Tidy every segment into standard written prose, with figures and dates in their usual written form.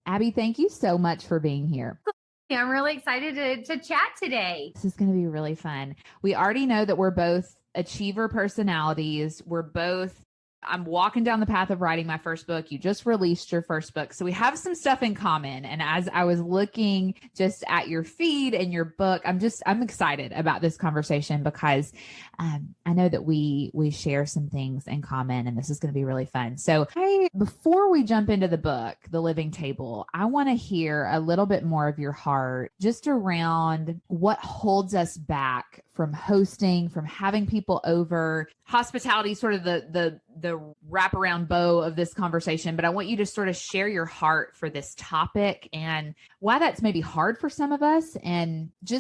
Abby, thank you so much for being here. I'm really excited to chat today. This is going to be really fun. We already know that we're both achiever personalities. I'm walking down the path of writing my first book. You just released your first book. So we have some stuff in common. And as I was looking just at your feed and your book, I'm excited about this conversation because I know that we share some things in common, and this is going to be really fun. So before we jump into the book, The Living Table, I want to hear a little bit more of your heart just around what holds us back from hosting, from having people over. Hospitality, sort of the wraparound bow of this conversation, but I want you to sort of share your heart for this topic and why that's maybe hard for some of us, and you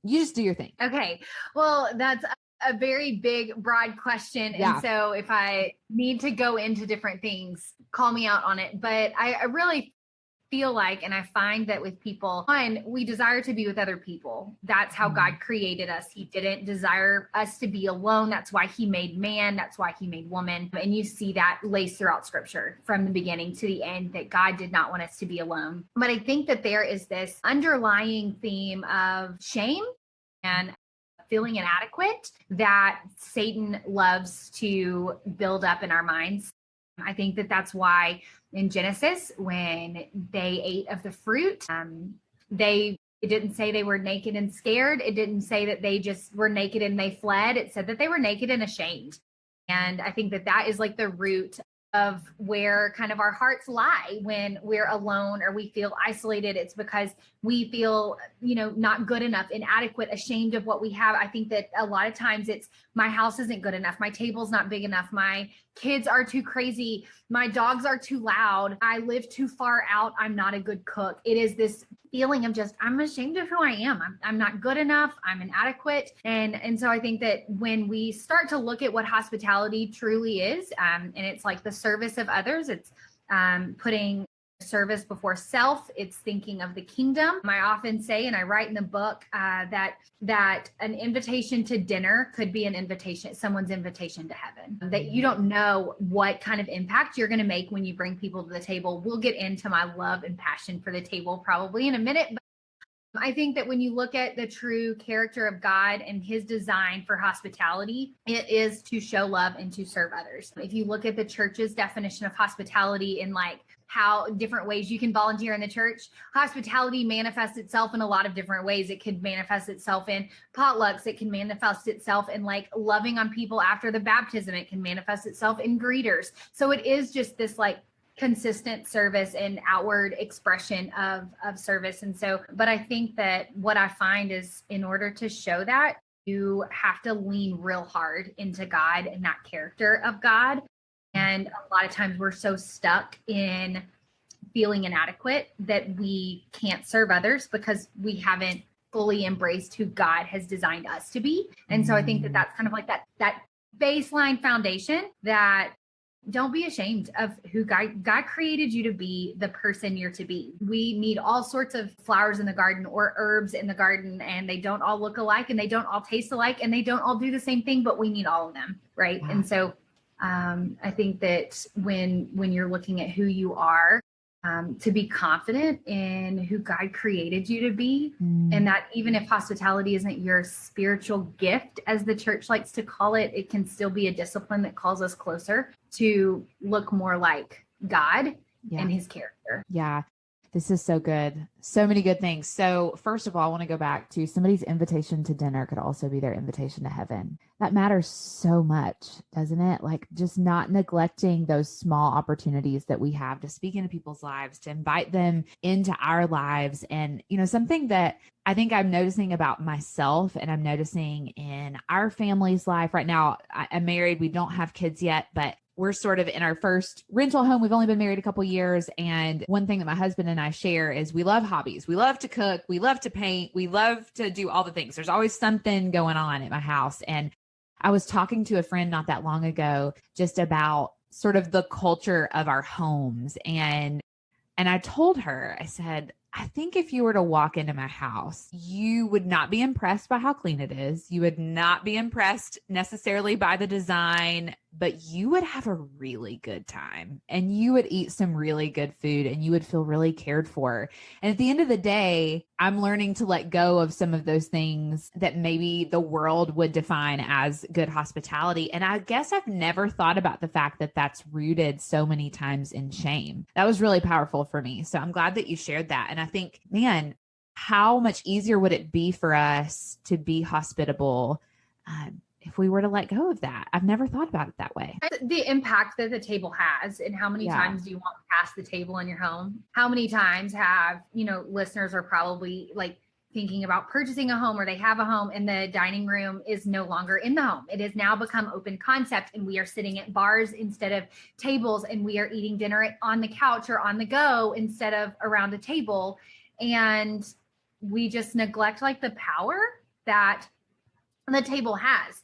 just do your thing. Okay. Well, that's a very big, broad question. Yeah. And so if I need to go into different things, call me out on it. But I really feel like, and I find that with people, one, we desire to be with other people. That's how God created us. He didn't desire us to be alone. That's why he made man. That's why he made woman. And you see that laced throughout scripture from the beginning to the end, that God did not want us to be alone. But I think that there is this underlying theme of shame and feeling inadequate that Satan loves to build up in our minds. I think that that's why in Genesis, when they ate of the fruit, it didn't say they were naked and scared. It didn't say that they just were naked and they fled. It said that they were naked and ashamed. And I think that that is like the root of where kind of our hearts lie when we're alone or we feel isolated. It's because we feel, not good enough, inadequate, ashamed of what we have. I think that a lot of times it's my house isn't good enough. My table's not big enough. My kids are too crazy. My dogs are too loud. I live too far out. I'm not a good cook. It is this feeling of just, I'm ashamed of who I am. I'm not good enough. I'm inadequate. And so I think that when we start to look at what hospitality truly is, and it's like the service of others, it's putting service before self. It's thinking of the kingdom. I often say, and I write in the book, that an invitation to dinner could be someone's invitation to heaven. That you don't know what kind of impact you're going to make when you bring people to the table. We'll get into my love and passion for the table probably in a minute. But I think that when you look at the true character of God and his design for hospitality, it is to show love and to serve others. If you look at the church's definition of hospitality in like how different ways you can volunteer in the church, hospitality manifests itself in a lot of different ways. It could manifest itself in potlucks. It can manifest itself in like loving on people after the baptism. It can manifest itself in greeters. So it is just this like consistent service and outward expression of service. And so, but I think that what I find is in order to show that, you have to lean real hard into God and that character of God. And a lot of times we're so stuck in feeling inadequate that we can't serve others because we haven't fully embraced who God has designed us to be. And so I think that that's kind of like that baseline foundation, that don't be ashamed of who God created you to be, the person you're to be. We need all sorts of flowers in the garden or herbs in the garden, and they don't all look alike and they don't all taste alike and they don't all do the same thing, but we need all of them, right? Wow. And so I think that when you're looking at who you are, to be confident in who God created you to be, and that even if hospitality isn't your spiritual gift, as the church likes to call it, it can still be a discipline that calls us closer to look more like God and his character. Yeah. This is so good. So many good things. So first of all, I want to go back to somebody's invitation to dinner could also be their invitation to heaven. That matters so much, doesn't it? Like just not neglecting those small opportunities that we have to speak into people's lives, to invite them into our lives. And, something that I think I'm noticing about myself and I'm noticing in our family's life right now, I'm married. We don't have kids yet, but we're sort of in our first rental home. We've only been married a couple of years. And one thing that my husband and I share is we love hobbies. We love to cook. We love to paint. We love to do all the things. There's always something going on at my house. And I was talking to a friend not that long ago just about sort of the culture of our homes. And I told her, I said, I think if you were to walk into my house, you would not be impressed by how clean it is. You would not be impressed necessarily by the design. but you would have a really good time and you would eat some really good food and you would feel really cared for. And at the end of the day, I'm learning to let go of some of those things that maybe the world would define as good hospitality. And I guess I've never thought about the fact that that's rooted so many times in shame. That was really powerful for me. So I'm glad that you shared that. And I think, man, how much easier would it be for us to be hospitable if we were to let go of that? I've never thought about it that way. The impact that the table has, and how many times do you walk past the table in your home? How many times have, listeners are probably like thinking about purchasing a home, or they have a home and the dining room is no longer in the home. It has now become open concept, and we are sitting at bars instead of tables, and we are eating dinner on the couch or on the go instead of around a table. And we just neglect like the power that the table has.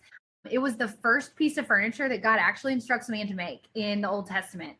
It was the first piece of furniture that God actually instructs man to make in the Old Testament.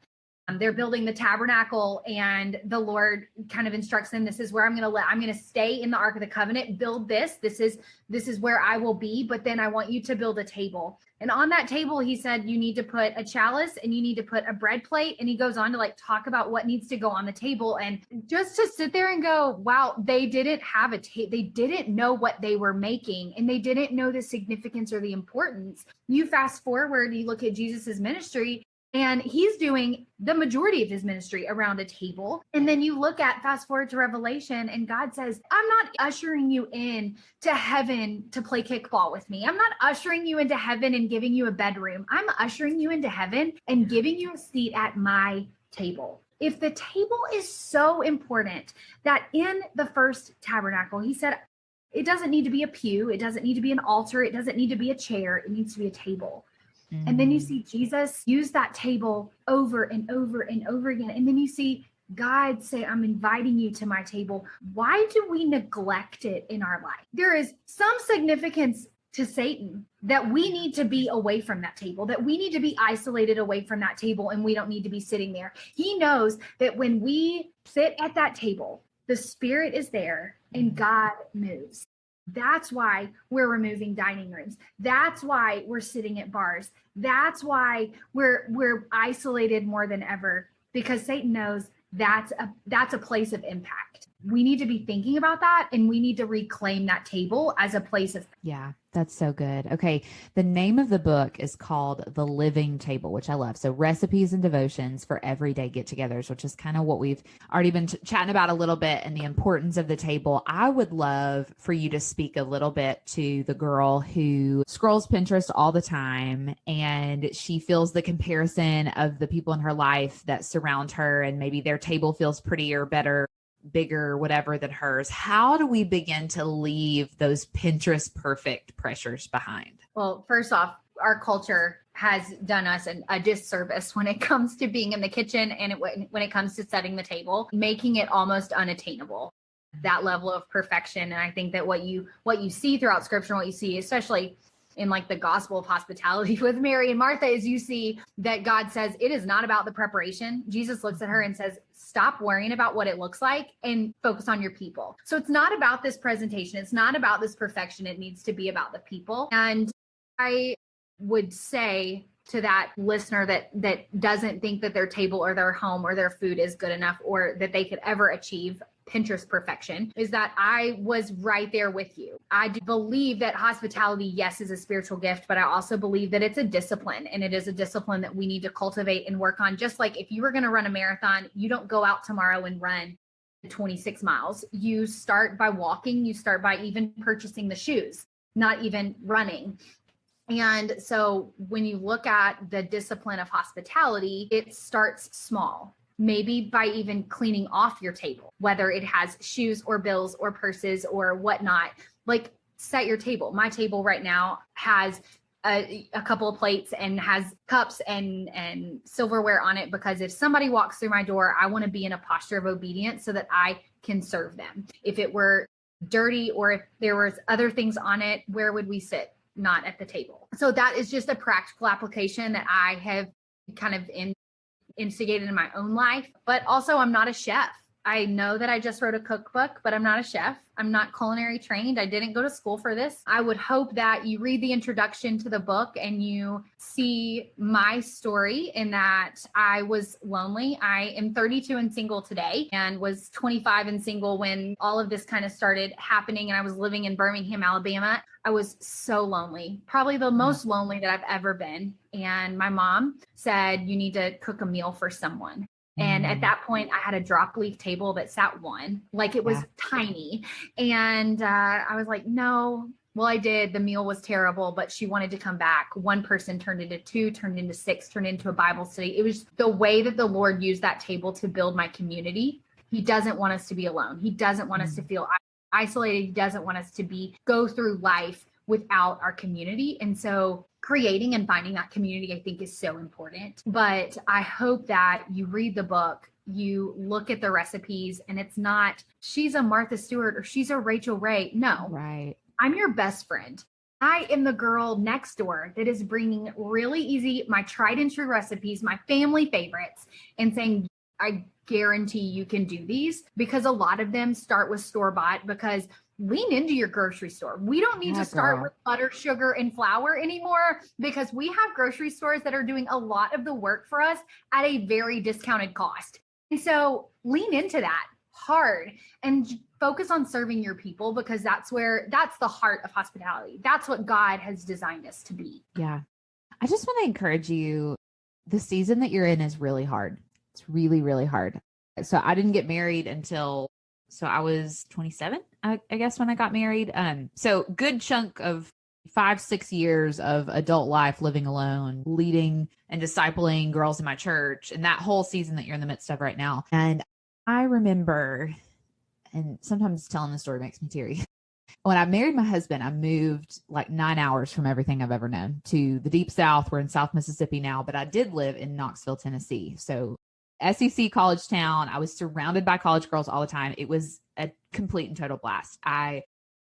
They're building the tabernacle, and the Lord kind of instructs them, this is where I'm going to stay in the Ark of the Covenant, build this. This is where I will be, but then I want you to build a table. And on that table, he said, you need to put a chalice and you need to put a bread plate. And he goes on to like talk about what needs to go on the table. And just to sit there and go, wow, they didn't have a table. They didn't know what they were making, and they didn't know the significance or the importance. You fast forward, you look at Jesus's ministry, and he's doing the majority of his ministry around a table. And then you look at fast forward to Revelation, and God says, I'm not ushering you in to heaven to play kickball with me. I'm not ushering you into heaven and giving you a bedroom. I'm ushering you into heaven and giving you a seat at my table. If the table is so important that in the first tabernacle, he said, it doesn't need to be a pew. It doesn't need to be an altar. It doesn't need to be a chair. It needs to be a table. And then you see Jesus use that table over and over and over again. And then you see God say, I'm inviting you to my table. Why do we neglect it in our life? There is some significance to Satan that we need to be away from that table, that we need to be isolated away from that table, and we don't need to be sitting there. He knows that when we sit at that table, the Spirit is there and God moves. That's why we're removing dining rooms. That's why we're sitting at bars. That's why we're isolated more than ever, because Satan knows that's a place of impact. We need to be thinking about that, and we need to reclaim that table as a place of. Yeah, that's so good. Okay. The name of the book is called The Living Table, which I love. So recipes and devotions for everyday get-togethers, which is kind of what we've already been chatting about a little bit, and the importance of the table. I would love for you to speak a little bit to the girl who scrolls Pinterest all the time, and she feels the comparison of the people in her life that surround her, and maybe their table feels prettier, better, bigger, whatever than hers. How do we begin to leave those Pinterest perfect pressures behind? Well, first off, our culture has done us a disservice when it comes to being in the kitchen, and when it comes to setting the table, making it almost unattainable, that level of perfection. And I think that what you see throughout scripture, and what you see, especially in like the gospel of hospitality with Mary and Martha, is you see that God says it is not about the preparation. Jesus looks at her and says, stop worrying about what it looks like and focus on your people. So it's not about this presentation. It's not about this perfection. It needs to be about the people. And I would say to that listener that doesn't think that their table or their home or their food is good enough, or that they could ever achieve Pinterest perfection, is that I was right there with you. I do believe that hospitality, yes, is a spiritual gift, but I also believe that it's a discipline, and it is a discipline that we need to cultivate and work on. Just like if you were going to run a marathon, you don't go out tomorrow and run 26 miles. You start by walking. You start by even purchasing the shoes, not even running. And so when you look at the discipline of hospitality, it starts small. Maybe by even cleaning off your table, whether it has shoes or bills or purses or whatnot. Like, set your table. My table right now has a couple of plates and has cups and silverware on it, because if somebody walks through my door, I want to be in a posture of obedience so that I can serve them. If it were dirty, or if there was other things on it, where would we sit? Not at the table. So that is just a practical application that I have kind of instigated in my own life. But also, I'm not a chef. I know that I just wrote a cookbook, but I'm not a chef. I'm not culinary trained. I didn't go to school for this. I would hope that you read the introduction to the book and you see my story in that I was lonely. I am 32 and single today and was 25 and single when all of this kind of started happening. And I was living in Birmingham, Alabama. I was so lonely, probably the most lonely that I've ever been. And my mom said, you need to cook a meal for someone. And at that point, I had a drop leaf table that sat one, like it was tiny. And I was like, no. Well, I did. The meal was terrible, but she wanted to come back. One person turned into two, turned into six, turned into a Bible study. It was the way that the Lord used that table to build my community. He doesn't want us to be alone. He doesn't want us to feel isolated. He doesn't want us to go through life without our community. And so creating and finding that community, I think, is so important. But I hope that you read the book, you look at the recipes, and it's not, she's a Martha Stewart or she's a Rachel Ray. No, right. I'm your best friend. I am the girl next door that is bringing really easy, my tried and true recipes, my family favorites, and saying, I guarantee you can do these, because a lot of them start with store-bought, because lean into your grocery store. We don't need to start with butter, sugar, and flour anymore, because we have grocery stores that are doing a lot of the work for us at a very discounted cost. And so lean into that hard and focus on serving your people, because that's the heart of hospitality. That's what God has designed us to be. Yeah. I just want to encourage you. The season that you're in is really hard. It's really, really hard. So I didn't get married until I was 27, I guess, when I got married. So good chunk of 5-6 years of adult life, living alone, leading and discipling girls in my church, and that whole season that you're in the midst of right now. And I remember, and sometimes telling the story makes me teary. When I married my husband, I moved like 9 hours from everything I've ever known to the deep South. We're in South Mississippi now, but I did live in Knoxville, Tennessee. So SEC college town. I was surrounded by college girls all the time. It was a complete and total blast. I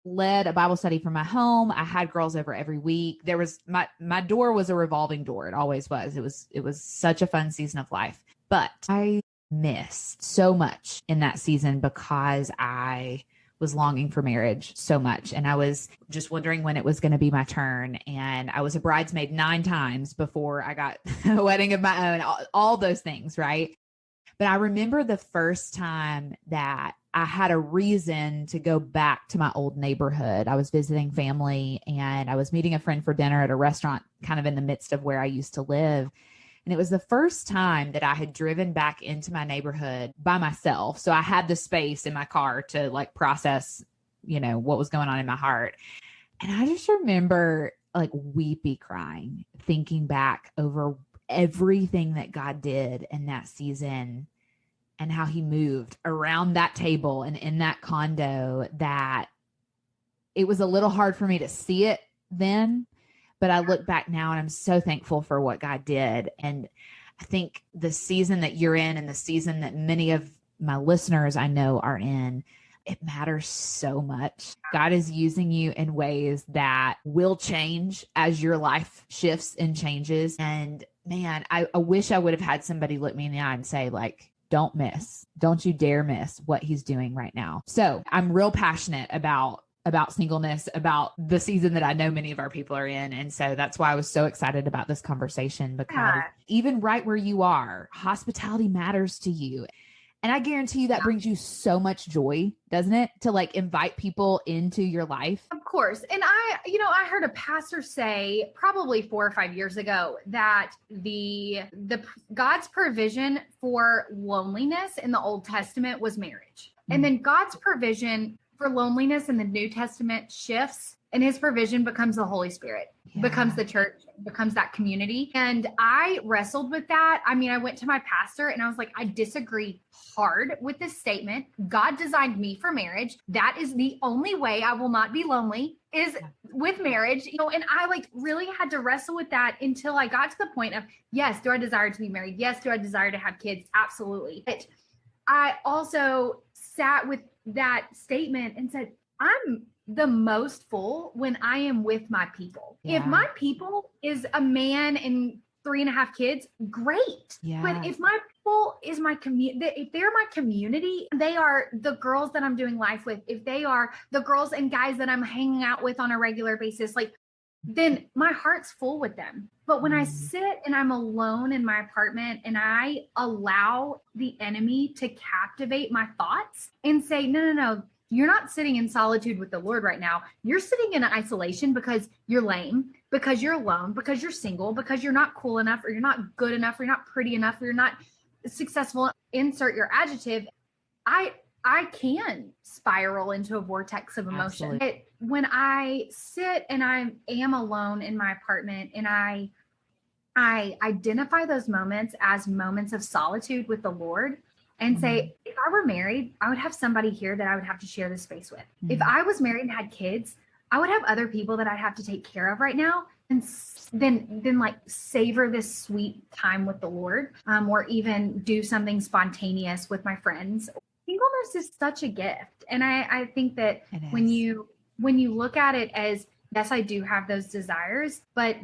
led a Bible study from my home. I had girls over every week. There was my door was a revolving door. It always was. It was such a fun season of life. But I missed so much in that season because I was longing for marriage so much. And I was just wondering when it was going to be my turn. And I was a bridesmaid 9 times before I got a wedding of my own, all those things. Right. But I remember the first time that I had a reason to go back to my old neighborhood. I was visiting family and I was meeting a friend for dinner at a restaurant kind of in the midst of where I used to live. And it was the first time that I had driven back into my neighborhood by myself. So I had the space in my car to like process, what was going on in my heart. And I just remember like weepy crying, thinking back over everything that God did in that season and how he moved around that table and in that condo, that it was a little hard for me to see it then. But I look back now and I'm so thankful for what God did. And I think the season that you're in and the season that many of my listeners I know are in, it matters so much. God is using you in ways that will change as your life shifts and changes. And man, I wish I would have had somebody look me in the eye and say, like, don't you dare miss what he's doing right now. So I'm real passionate about singleness, about the season that I know many of our people are in. And so that's why I was so excited about this conversation, because even right where you are, hospitality matters to you. And I guarantee you that brings you so much joy, doesn't it? To like invite people into your life. Of course. And I heard a pastor say probably 4 or 5 years ago that the God's provision for loneliness in the Old Testament was marriage. And then God's provision for loneliness in the New Testament shifts, and his provision becomes the Holy Spirit, becomes the church, becomes that community. And I wrestled with that. I mean, I went to my pastor and I was like, I disagree hard with this statement. God designed me for marriage. That is the only way I will not be lonely, is with marriage, and I like really had to wrestle with that until I got to the point of, yes, do I desire to be married? Yes. Do I desire to have kids? Absolutely. But I also sat with that statement and said, I'm the most full when I am with my people. Yeah. If my people is a man and 3.5 kids, great. Yeah. But if my people is my community, if they're my community, they are the girls that I'm doing life with, if they are the girls and guys that I'm hanging out with on a regular basis, like, then my heart's full with them. But when I sit and I'm alone in my apartment and I allow the enemy to captivate my thoughts and say, no, you're not sitting in solitude with the Lord right now. You're sitting in isolation because you're lame, because you're alone, because you're single, because you're not cool enough, or you're not good enough, or you're not pretty enough, or you're not successful. Insert your adjective. I can spiral into a vortex of emotion. When I sit and I am alone in my apartment and I identify those moments as moments of solitude with the Lord and say, if I were married, I would have somebody here that I would have to share this space with. If I was married and had kids, I would have other people that I'd have to take care of right now. And then like savor this sweet time with the Lord, or even do something spontaneous with my friends. Singleness is such a gift. And I think that when you look at it as, yes, I do have those desires, but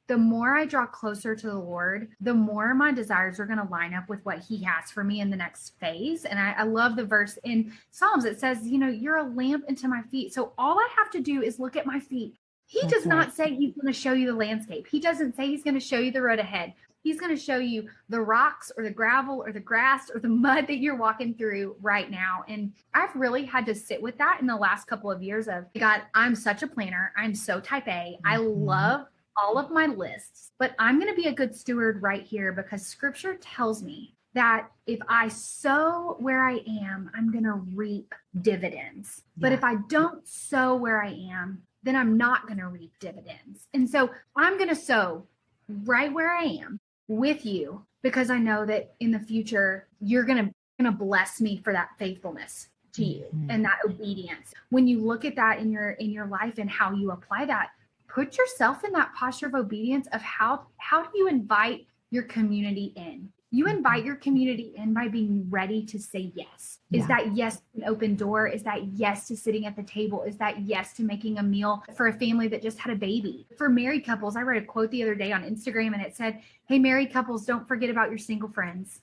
the more I draw closer to the Lord, the more my desires are going to line up with what he has for me in the next phase. And I love the verse in Psalms. It says, you're a lamp unto my feet. So all I have to do is look at my feet. He does not say he's going to show you the landscape. He doesn't say he's going to show you the road ahead. He's going to show you the rocks or the gravel or the grass or the mud that you're walking through right now. And I've really had to sit with that in the last couple of years of, God, I'm such a planner. I'm so type A. I love all of my lists, but I'm going to be a good steward right here because scripture tells me that if I sow where I am, I'm going to reap dividends. Yeah. But if I don't sow where I am, then I'm not going to reap dividends. And so I'm going to sow right where I am with you because I know that in the future, you're going to bless me for that faithfulness to you and that obedience. When you look at that in your life and how you apply that, put yourself in that posture of obedience of how do you invite your community in? You invite your community in by being ready to say yes. Is that yes to an open door? Is that yes to sitting at the table? Is that yes to making a meal for a family that just had a baby? For married couples, I read a quote the other day on Instagram and it said, hey, married couples, don't forget about your single friends.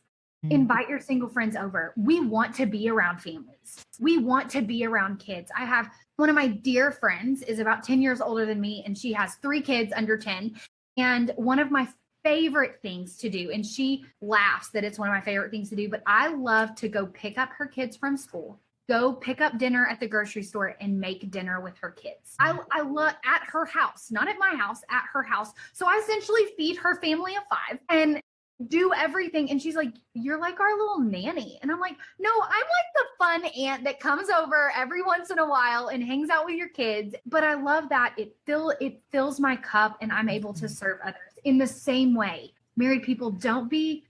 Invite your single friends over. We want to be around families. We want to be around kids. I have one of my dear friends is about 10 years older than me, and she has 3 kids under 10. And one of my favorite things to do, and she laughs that it's one of my favorite things to do, but I love to go pick up her kids from school, go pick up dinner at the grocery store and make dinner with her kids. I love at her house, not at my house, at her house. So I essentially feed her family of 5 and do everything. And she's like, you're like our little nanny. And I'm like, no, I'm like the fun aunt that comes over every once in a while and hangs out with your kids. But I love that it fills my cup and I'm able to serve others in the same way. Married people, don't be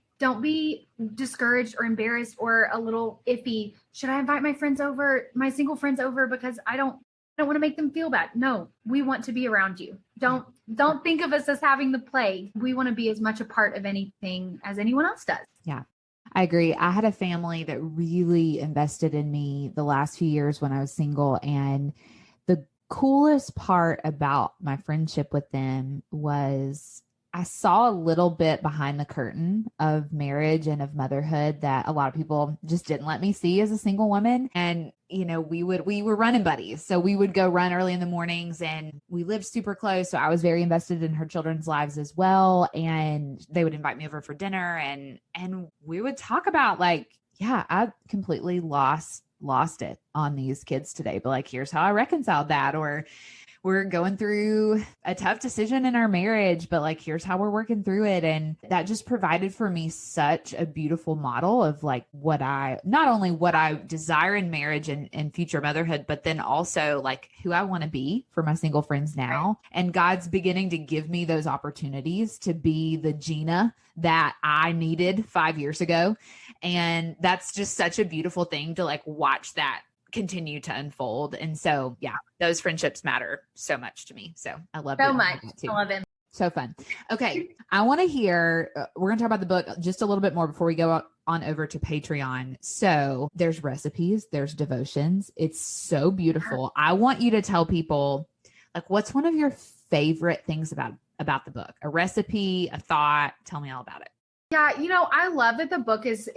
discouraged or embarrassed or a little iffy. Should I invite my friends over, my single friends over because I don't want to make them feel bad? No, we want to be around you. Don't think of us as having the plague. We want to be as much a part of anything as anyone else does. Yeah, I agree. I had a family that really invested in me the last few years when I was single. And the coolest part about my friendship with them was I saw a little bit behind the curtain of marriage and of motherhood that a lot of people just didn't let me see as a single woman. And, we were running buddies. So we would go run early in the mornings and we lived super close. So I was very invested in her children's lives as well. And they would invite me over for dinner and we would talk about I completely lost it on these kids today, but here's how I reconciled that. Or we're going through a tough decision in our marriage, but here's how we're working through it. And that just provided for me such a beautiful model of not only what I desire in marriage and future motherhood, but then also who I want to be for my single friends now. And God's beginning to give me those opportunities to be the Gina that I needed 5 years ago. And that's just such a beautiful thing to watch that continue to unfold. And so, those friendships matter so much to me. So I love so much. I love it. So fun. Okay. I want to hear, we're going to talk about the book just a little bit more before we go on over to Patreon. So there's recipes, there's devotions. It's so beautiful. I want you to tell people what's one of your favorite things about about the book? A recipe, a thought? Tell me all about it. Yeah, I love that the book is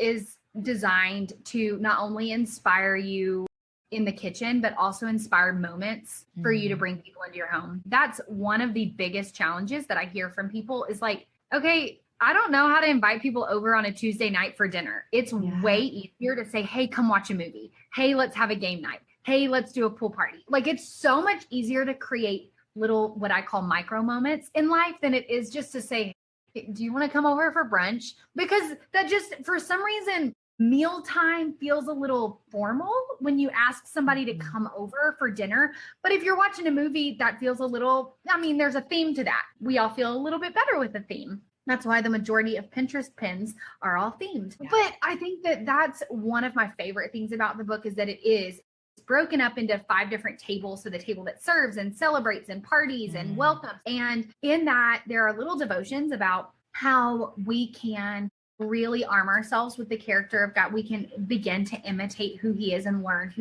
designed to not only inspire you in the kitchen, but also inspire moments for you to bring people into your home. That's one of the biggest challenges that I hear from people is like, okay, I don't know how to invite people over on a Tuesday night for dinner. It's way easier to say, hey, come watch a movie. Hey, let's have a game night. Hey, let's do a pool party. Like, it's so much easier to create little, what I call micro moments in life than it is just to say, hey, do you want to come over for brunch? Because that just, for some reason, mealtime feels a little formal when you ask somebody to come over for dinner. But if you're watching a movie, that feels a little, there's a theme to that. We all feel a little bit better with the theme. That's why the majority of Pinterest pins are all themed. Yeah. But I think that that's one of my favorite things about the book is that it's broken up into 5 different tables. So the table that serves and celebrates and parties and welcomes. And in that, there are little devotions about how we can really arm ourselves with the character of God. We can begin to imitate who he is and learn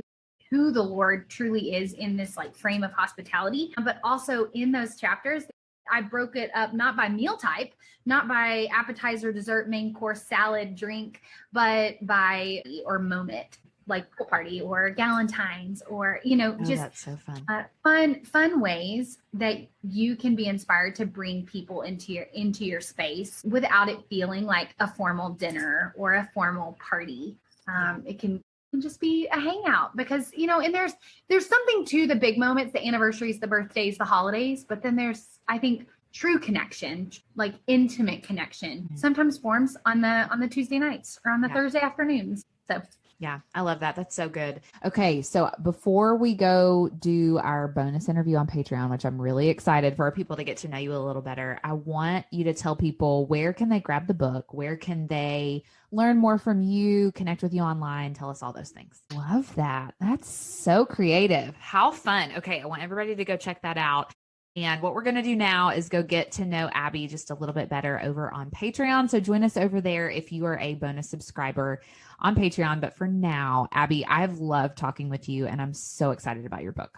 who the Lord truly is in this like frame of hospitality. But also in those chapters, I broke it up not by meal type, not by appetizer, dessert, main course, salad, drink, but by or moment, like pool party or Galentine's or, just that's so fun ways that you can be inspired to bring people into your space without it feeling like a formal dinner or a formal party. It can just be a hangout because, and there's something to the big moments, the anniversaries, the birthdays, the holidays, but then there's, I think, true connection, like intimate connection, sometimes forms on the Tuesday nights or on the Thursday afternoons. So yeah, I love that. That's so good. Okay. So before we go do our bonus interview on Patreon, which I'm really excited for our people to get to know you a little better, I want you to tell people where can they grab the book? Where can they learn more from you, connect with you online? Tell us all those things. Love that. That's so creative. How fun. Okay. I want everybody to go check that out. And what we're going to do now is go get to know Abby just a little bit better over on Patreon. So join us over there if you are a bonus subscriber on Patreon. But for now, Abby, I've loved talking with you and I'm so excited about your book.